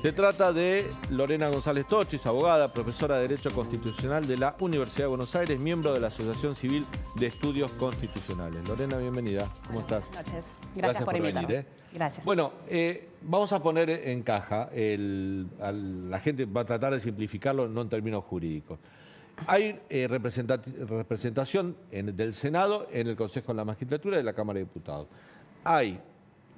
Se trata de Lorena González Tochis, abogada, profesora de Derecho Constitucional de la Universidad de Buenos Aires, miembro de la Asociación Civil de Estudios Constitucionales. Lorena, bienvenida. ¿Cómo estás? Buenas noches. Gracias por invitarme. Venir, Gracias. Bueno, vamos a poner en caja, la gente va a tratar de simplificarlo, no en términos jurídicos. Hay representación del Senado en el Consejo de la Magistratura y de la Cámara de Diputados. Hay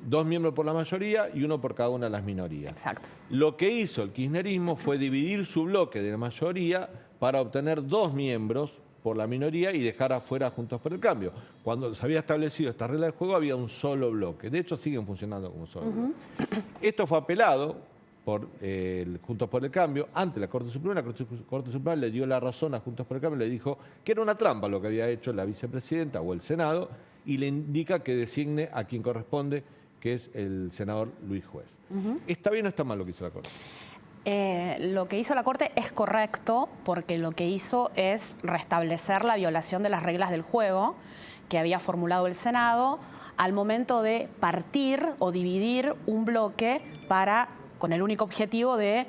2 miembros por la mayoría y 1 por cada una de las minorías. Exacto. Lo que hizo el kirchnerismo fue dividir su bloque de la mayoría para obtener 2 miembros por la minoría y dejar afuera Juntos por el Cambio. Cuando se había establecido esta regla del juego había un solo bloque. De hecho, siguen funcionando como solo bloque. Esto fue apelado por Juntos por el Cambio ante la Corte Suprema. La Corte Suprema le dio la razón a Juntos por el Cambio, le dijo que era una trampa lo que había hecho la vicepresidenta o el Senado y le indica que designe a quien corresponde, que es el senador Luis Juez. ¿Está bien o está mal lo que hizo la Corte? Lo que hizo la Corte es correcto porque lo que hizo es restablecer la violación de las reglas del juego que había formulado el Senado al momento de partir o dividir un bloque con el único objetivo de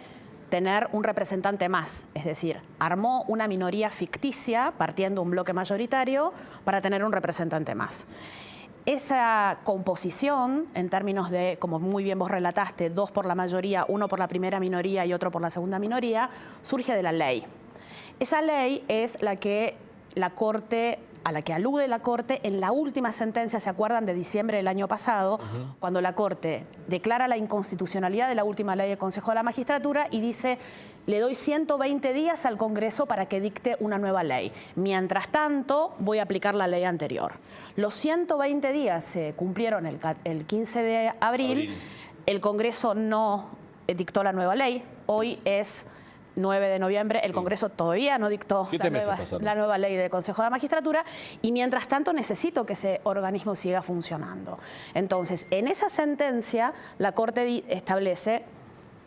tener un representante más. Es decir, armó una minoría ficticia partiendo un bloque mayoritario para tener un representante más. Esa composición, en términos de, como muy bien vos relataste, 2 por la mayoría, 1 por la primera minoría y otro por la segunda minoría, surge de la ley. Esa ley es la que la Corte, a la que alude la Corte en la última sentencia, ¿se acuerdan? De diciembre del año pasado, cuando la Corte declara la inconstitucionalidad de la última ley del Consejo de la Magistratura y dice: le doy 120 días al Congreso para que dicte una nueva ley. Mientras tanto, voy a aplicar la ley anterior. Los 120 días se cumplieron el 15 de abril. El Congreso no dictó la nueva ley. Hoy es 9 de noviembre, el Congreso todavía no dictó la nueva ley del Consejo de la Magistratura y mientras tanto necesito que ese organismo siga funcionando. Entonces, en esa sentencia, la Corte establece,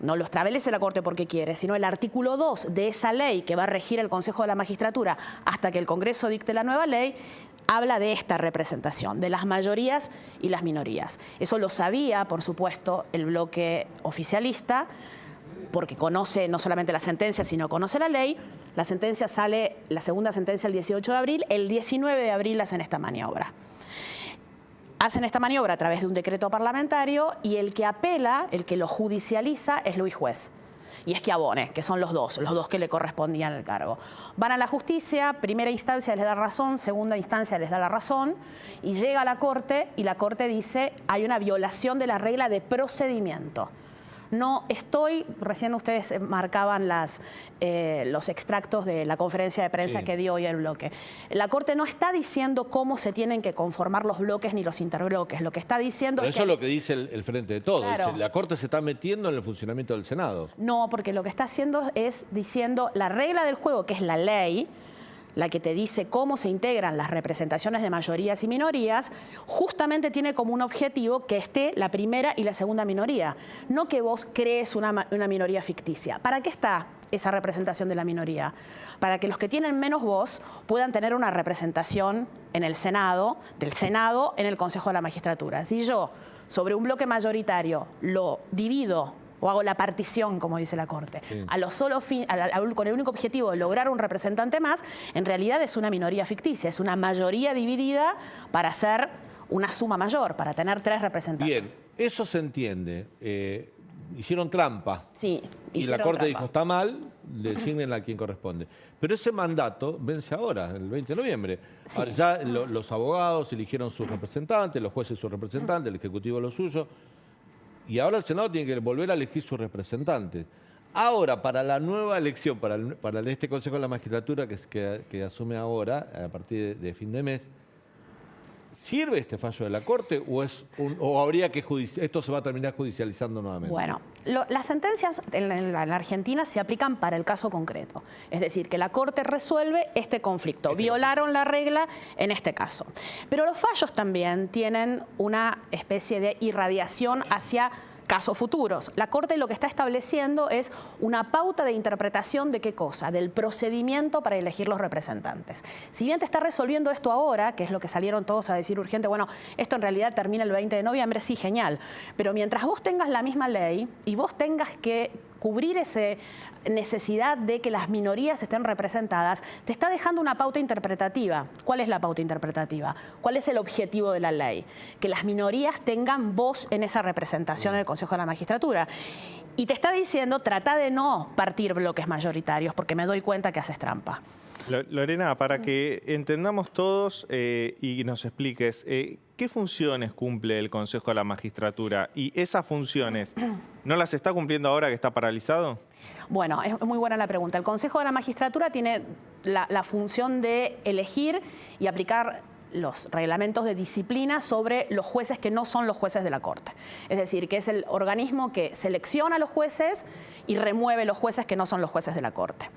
no lo establece la Corte porque quiere, sino el artículo 2 de esa ley que va a regir el Consejo de la Magistratura hasta que el Congreso dicte la nueva ley, habla de esta representación, de las mayorías y las minorías. Eso lo sabía, por supuesto, el bloque oficialista, porque conoce no solamente la sentencia, sino conoce la ley. La sentencia sale, la segunda sentencia el 18 de abril, el 19 de abril hacen esta maniobra. Hacen esta maniobra a través de un decreto parlamentario y el que apela, el que lo judicializa es Luis Juez. Y es Schiavone, que son los dos que le correspondían el cargo. Van a la justicia, primera instancia les da razón, segunda instancia les da la razón, y llega a la Corte y la Corte dice: hay una violación de la regla de procedimiento. No estoy, recién ustedes marcaban los extractos de la conferencia de prensa que dio hoy el bloque. La Corte no está diciendo cómo se tienen que conformar los bloques ni los interbloques. Lo que está diciendo Pero es eso es lo que dice el Frente de Todos. Claro. Dice, la Corte se está metiendo en el funcionamiento del Senado. No, porque lo que está haciendo es diciendo la regla del juego, que es la ley, la que te dice cómo se integran las representaciones de mayorías y minorías, justamente tiene como un objetivo que esté la primera y la segunda minoría, no que vos crees una minoría ficticia. ¿Para qué está esa representación de la minoría? Para que los que tienen menos voz puedan tener una representación en el Senado, del Senado en el Consejo de la Magistratura. Si yo, sobre un bloque mayoritario, lo divido o hago la partición, como dice la Corte, con el único objetivo de lograr un representante más, en realidad es una minoría ficticia, es una mayoría dividida para hacer una suma mayor, para tener 3 representantes. Bien, eso se entiende. Hicieron trampa. Sí, y la Corte dijo: está mal, designen a quien corresponde. Pero ese mandato vence ahora, el 20 de noviembre. Sí. Ya los abogados eligieron sus representantes, los jueces sus representantes, el Ejecutivo los suyos. Y ahora el Senado tiene que volver a elegir sus representantes. Ahora, para la nueva elección, para este Consejo de la Magistratura que asume ahora, a partir de fin de mes, ¿sirve este fallo de la Corte o habría que esto se va a terminar judicializando nuevamente? Bueno, las sentencias en la Argentina se aplican para el caso concreto. Es decir, que la Corte resuelve este conflicto. Violaron la regla en este caso. Pero los fallos también tienen una especie de irradiación hacia casos futuros. La Corte lo que está estableciendo es una pauta de interpretación de qué cosa, del procedimiento para elegir los representantes. Si bien te está resolviendo esto ahora, que es lo que salieron todos a decir urgente, bueno, esto en realidad termina el 20 de noviembre, sí, genial, pero mientras vos tengas la misma ley y vos tengas que cubrir esa necesidad de que las minorías estén representadas, te está dejando una pauta interpretativa. ¿Cuál es la pauta interpretativa? ¿Cuál es el objetivo de la ley? Que las minorías tengan voz en esa representación en el Consejo de la Magistratura. Y te está diciendo, trata de no partir bloques mayoritarios, porque me doy cuenta que haces trampa. Lorena, para que entendamos todos y nos expliques, ¿qué funciones cumple el Consejo de la Magistratura? ¿Y esas funciones no las está cumpliendo ahora que está paralizado? Bueno, es muy buena la pregunta. El Consejo de la Magistratura tiene la función de elegir y aplicar los reglamentos de disciplina sobre los jueces que no son los jueces de la Corte. Es decir, que es el organismo que selecciona a los jueces y remueve los jueces que no son los jueces de la Corte.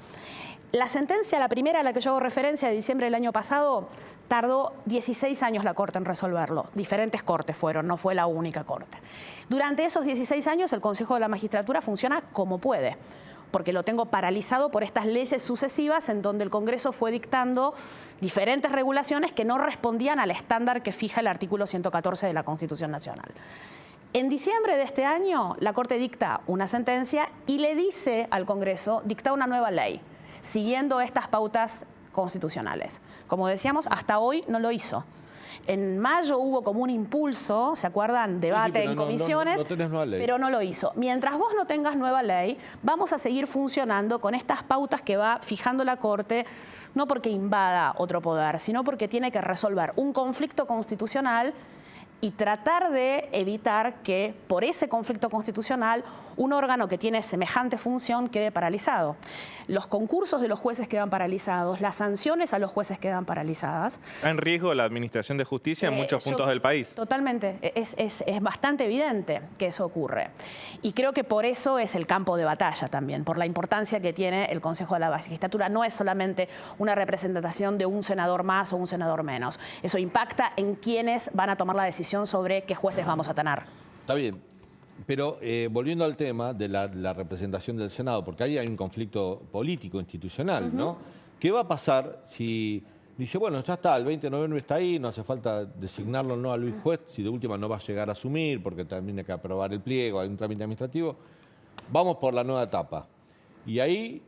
La sentencia, la primera a la que yo hago referencia, de diciembre del año pasado, tardó 16 años la Corte en resolverlo. Diferentes cortes fueron, no fue la única Corte. Durante esos 16 años el Consejo de la Magistratura funciona como puede, porque lo tengo paralizado por estas leyes sucesivas en donde el Congreso fue dictando diferentes regulaciones que no respondían al estándar que fija el artículo 114 de la Constitución Nacional. En diciembre de este año, la Corte dicta una sentencia y le dice al Congreso, dicta una nueva ley, siguiendo estas pautas constitucionales. Como decíamos, hasta hoy no lo hizo. En mayo hubo como un impulso, ¿se acuerdan? Debate en comisiones, pero no lo hizo. Mientras vos no tengas nueva ley, vamos a seguir funcionando con estas pautas que va fijando la Corte, no porque invada otro poder, sino porque tiene que resolver un conflicto constitucional y tratar de evitar que por ese conflicto constitucional un órgano que tiene semejante función quede paralizado. Los concursos de los jueces quedan paralizados, las sanciones a los jueces quedan paralizadas. ¿Está en riesgo la administración de justicia en muchos puntos del país? Totalmente, es bastante evidente que eso ocurre. Y creo que por eso es el campo de batalla también, por la importancia que tiene el Consejo de la Magistratura. No es solamente una representación de un senador más o un senador menos. Eso impacta en quiénes van a tomar la decisión sobre qué jueces vamos a tener. Está bien, pero volviendo al tema de la representación del Senado, porque ahí hay un conflicto político, institucional, ¿no? ¿Qué va a pasar si dice, bueno, ya está, el 20 de noviembre está ahí, no hace falta designarlo no a Luis Juez, si de última no va a llegar a asumir, porque también hay que aprobar el pliego, hay un trámite administrativo, vamos por la nueva etapa. Y ahí,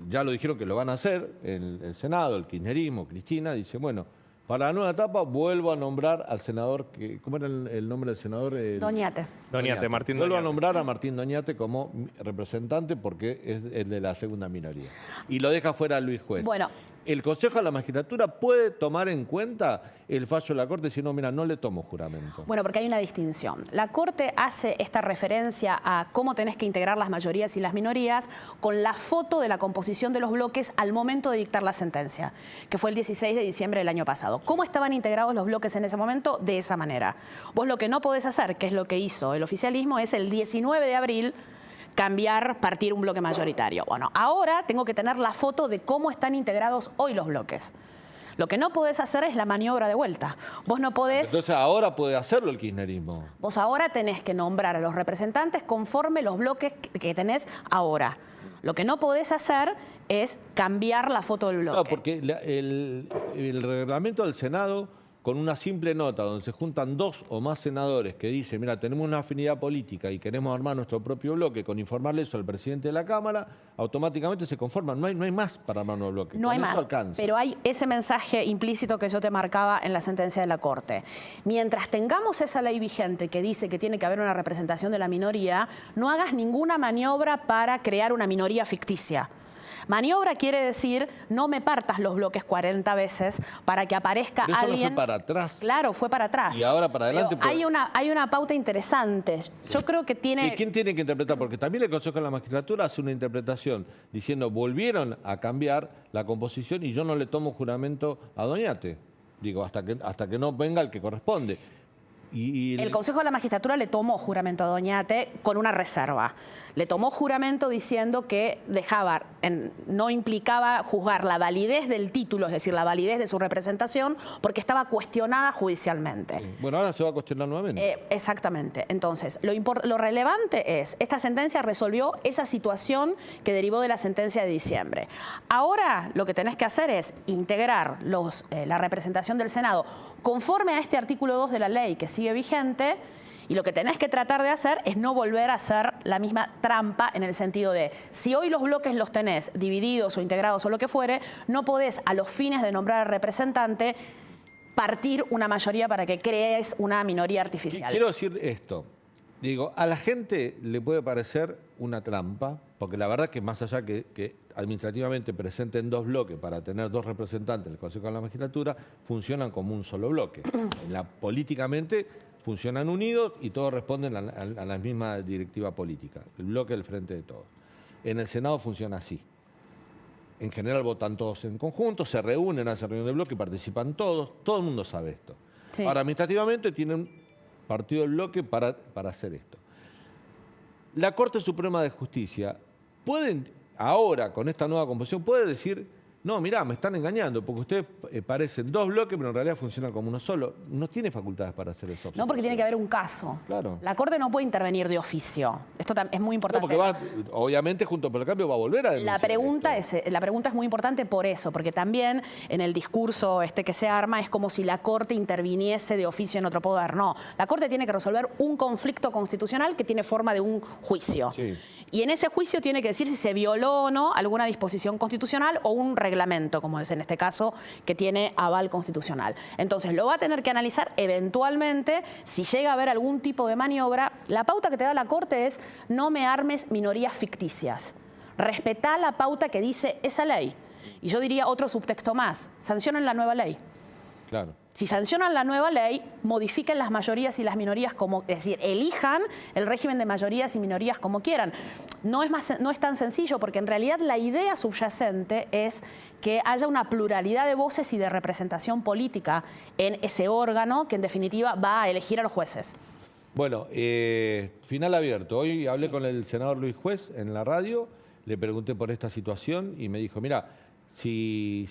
ya lo dijeron que lo van a hacer, el Senado, el kirchnerismo, Cristina, dice, bueno, para la nueva etapa vuelvo a nombrar al senador, ¿cómo era el nombre del senador? Doñate. Doñate, Martín Doñate. Vuelvo a nombrar a Martín Doñate como representante porque es el de la segunda minoría. Y lo deja fuera a Luis Juez. Bueno. ¿El Consejo de la Magistratura puede tomar en cuenta el fallo de la Corte si no, mira, no le tomo juramento? Bueno, porque hay una distinción. La Corte hace esta referencia a cómo tenés que integrar las mayorías y las minorías con la foto de la composición de los bloques al momento de dictar la sentencia, que fue el 16 de diciembre del año pasado. ¿Cómo estaban integrados los bloques en ese momento? De esa manera. Vos lo que no podés hacer, que es lo que hizo el oficialismo, es el 19 de abril partir un bloque mayoritario. Bueno, ahora tengo que tener la foto de cómo están integrados hoy los bloques. Lo que no podés hacer es la maniobra de vuelta. Vos no podés... Entonces ahora puede hacerlo el kirchnerismo. Vos ahora tenés que nombrar a los representantes conforme los bloques que tenés ahora. Lo que no podés hacer es cambiar la foto del bloque. No, porque el reglamento del Senado, con una simple nota donde se juntan 2 o más senadores que dicen, mira, tenemos una afinidad política y queremos armar nuestro propio bloque, con informarle eso al presidente de la Cámara, automáticamente se conforman. No hay más para armar un bloque. No hay más, pero hay ese mensaje implícito que yo te marcaba en la sentencia de la Corte. Mientras tengamos esa ley vigente que dice que tiene que haber una representación de la minoría, no hagas ninguna maniobra para crear una minoría ficticia. Maniobra quiere decir no me partas los bloques 40 veces para que aparezca pero eso alguien... no fue para atrás. Claro, fue para atrás. Y ahora para adelante... Pero hay una pauta interesante. Yo creo que tiene... ¿Y quién tiene que interpretar? Porque también el Consejo de la Magistratura hace una interpretación diciendo volvieron a cambiar la composición y yo no le tomo juramento a Doñate. Digo, hasta que no venga el que corresponde. El Consejo de la Magistratura le tomó juramento a Doñate con una reserva. Le tomó juramento diciendo que no implicaba juzgar la validez del título, es decir, la validez de su representación, porque estaba cuestionada judicialmente. Sí. Bueno, ahora se va a cuestionar nuevamente. Exactamente. Entonces, lo relevante es, esta sentencia resolvió esa situación que derivó de la sentencia de diciembre. Ahora lo que tenés que hacer es integrar la representación del Senado conforme a este artículo 2 de la ley que sigue vigente, y lo que tenés que tratar de hacer es no volver a hacer la misma trampa en el sentido de, si hoy los bloques los tenés divididos o integrados o lo que fuere, no podés a los fines de nombrar al representante partir una mayoría para que crees una minoría artificial. Quiero decir esto. Digo, a la gente le puede parecer una trampa, porque la verdad que más allá que administrativamente presenten dos bloques para tener dos representantes del Consejo de la Magistratura, funcionan como un solo bloque. Políticamente funcionan unidos y todos responden a la misma directiva política, el bloque del Frente de Todos. En el Senado funciona así. En general votan todos en conjunto, se reúnen, hacen reunión de bloque y participan todos. Todo el mundo sabe esto. Sí. Ahora, administrativamente tienen partido del bloque para hacer esto. La Corte Suprema de Justicia ahora, con esta nueva composición, puede decir, no, mirá, me están engañando, porque ustedes parecen dos bloques, pero en realidad funcionan como uno solo. No tiene facultades para hacer eso. No, porque tiene que haber un caso. Claro. La Corte no puede intervenir de oficio. Esto es muy importante. No, porque obviamente, Juntos por el Cambio va a volver a denunciar La pregunta es muy importante por eso, porque también en el discurso que se arma es como si la Corte interviniese de oficio en otro poder. No, la Corte tiene que resolver un conflicto constitucional que tiene forma de un juicio. Sí. Y en ese juicio tiene que decir si se violó o no alguna disposición constitucional o un reglamento, como es en este caso, que tiene aval constitucional. Entonces lo va a tener que analizar eventualmente. Si llega a haber algún tipo de maniobra, la pauta que te da la Corte es no me armes minorías ficticias. Respetá la pauta que dice esa ley. Y yo diría otro subtexto más, sancionen la nueva ley. Claro. Si sancionan la nueva ley, modifiquen las mayorías y las minorías es decir, elijan el régimen de mayorías y minorías como quieran. No es tan sencillo, porque en realidad la idea subyacente es que haya una pluralidad de voces y de representación política en ese órgano que en definitiva va a elegir a los jueces. Bueno, final abierto. Hoy hablé con el senador Luis Juez en la radio, le pregunté por esta situación y me dijo, mira, si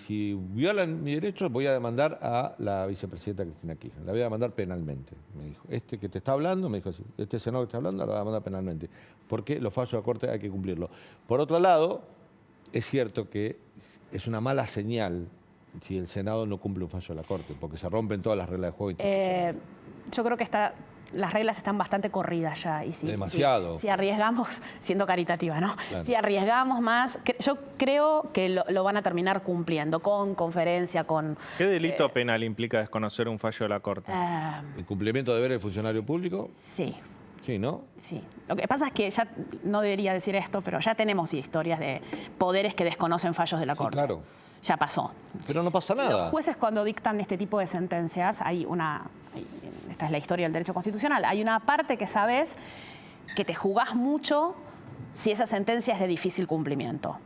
violan mi derecho, voy a demandar a la vicepresidenta Cristina Kirchner. La voy a demandar penalmente, me dijo. Este que te está hablando, me dijo así, este senador que está hablando, la voy a demandar penalmente. Porque los fallos de la Corte hay que cumplirlo. Por otro lado, es cierto que es una mala señal si el Senado no cumple un fallo de la Corte, porque se rompen todas las reglas de juego institucionales. Yo creo que las reglas están bastante corridas ya. Y demasiado. Si arriesgamos, siendo caritativa, ¿no? Claro. Si arriesgamos más, yo creo que lo van a terminar cumpliendo con conferencia, con... ¿Qué delito penal implica desconocer un fallo de la Corte? ¿El cumplimiento de deberes del funcionario público? Sí. Sí, ¿no? Sí. Lo que pasa es que ya, no debería decir esto, pero ya tenemos historias de poderes que desconocen fallos de la Corte. Claro. Ya pasó. Pero no pasa nada. Los jueces, cuando dictan este tipo de sentencias, esta es la historia del derecho constitucional, hay una parte que sabes que te jugás mucho si esa sentencia es de difícil cumplimiento.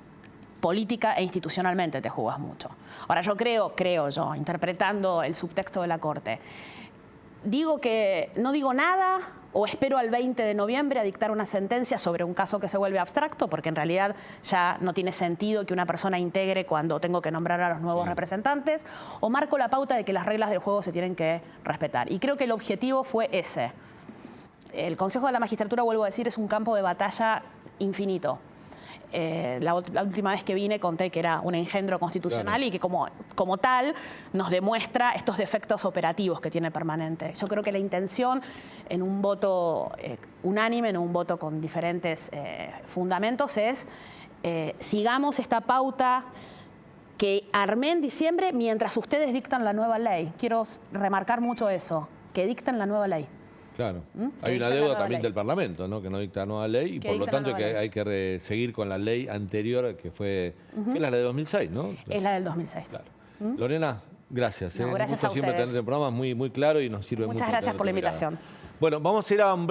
Política e institucionalmente te jugás mucho. Ahora, yo creo yo, interpretando el subtexto de la Corte, no digo nada o espero al 20 de noviembre a dictar una sentencia sobre un caso que se vuelve abstracto, porque en realidad ya no tiene sentido que una persona integre cuando tengo que nombrar a los nuevos representantes, o marco la pauta de que las reglas del juego se tienen que respetar. Y creo que el objetivo fue ese. El Consejo de la Magistratura, vuelvo a decir, es un campo de batalla infinito. La última vez que vine conté que era un engendro constitucional, claro, y que como tal nos demuestra estos defectos operativos que tiene permanente. Yo creo que la intención en un voto unánime, en un voto con diferentes fundamentos, es sigamos esta pauta que armé en diciembre mientras ustedes dictan la nueva ley. Quiero remarcar mucho eso, que dicten la nueva ley. Claro. Hay una deuda también del Parlamento, ¿no? Que no dicta nueva ley y por lo tanto hay que seguir con la ley anterior que fue, que es la de 2006, ¿no? Es la del 2006. Claro. Lorena, gracias. No, gracias a siempre ustedes. tener el programa muy claro y nos sirve mucho. Muchas gracias por la invitación. Bueno, vamos a ir a un